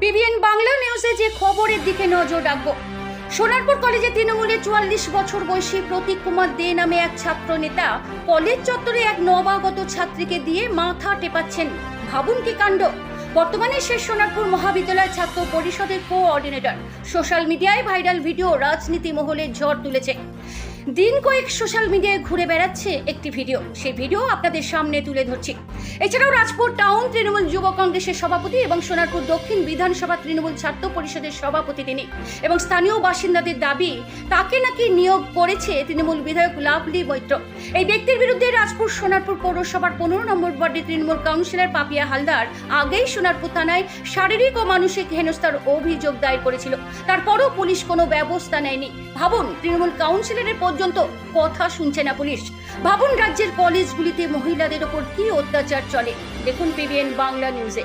PBN Bangla নিউজে যে খবরের দিকে নজর রাখবো, সোনারপুর কলেজে তৃণমূলের 44 বছর বয়সী প্রতীক কুমার দে নামে এক ছাত্র নেতা কলেজ চত্বরে এক নবাগত ছাত্রীকে দিয়ে মাথা টেপাচ্ছেন। ভাবুন কি কাণ্ড। বর্তমানে সে সোনারপুর মহাবিদ্যালয় ছাত্র পরিষদের কোঅর্ডিনেটর। সোশ্যাল মিডিয়ায় ভাইরাল ভিডিও রাজনীতি মহলে ঝড় তুলেছে। দিন কয়েক সোশ্যাল মিডিয়ায় ঘুরে বেড়াচ্ছে একটি ভিডিও, সেই ভিডিও আপনাদের সামনে তুলে ধরছি। এছাড়াও রাজপুর টাউন তৃণমূল যুব কংগ্রেসের সভাপতি এবং সোনারপুর দক্ষিণ বিধানসভা তৃণমূল ছাত্র পরিষদের সভাপতি তিনি, এবং স্থানীয় বাসিন্দাদের দাবি তাকে নাকি নিয়োগ করেছে তৃণমূল বিধায়ক লাভলি মৈত্র। এই ব্যক্তির বিরুদ্ধে রাজপুর সোনারপুর পৌরসভার 15 নম্বর ওয়ার্ডের তৃণমূল কাউন্সিলর পাপিয়া হালদার আগেই সোনারপুর থানায় শারীরিক ও মানসিক হেনস্থার অভিযোগ দায়ের করেছিল। তারপরও পুলিশ কোনো ব্যবস্থা নেয়নি। ভাবুন, তৃণমূল কাউন্সিলরের পর্যন্ত কথা শুনছে না পুলিশ। ভাবুন রাজ্যের কলেজগুলিতে মহিলাদের ওপর কি অত্যাচার চলে। দেখুন পিবিএন বাংলা নিউজে।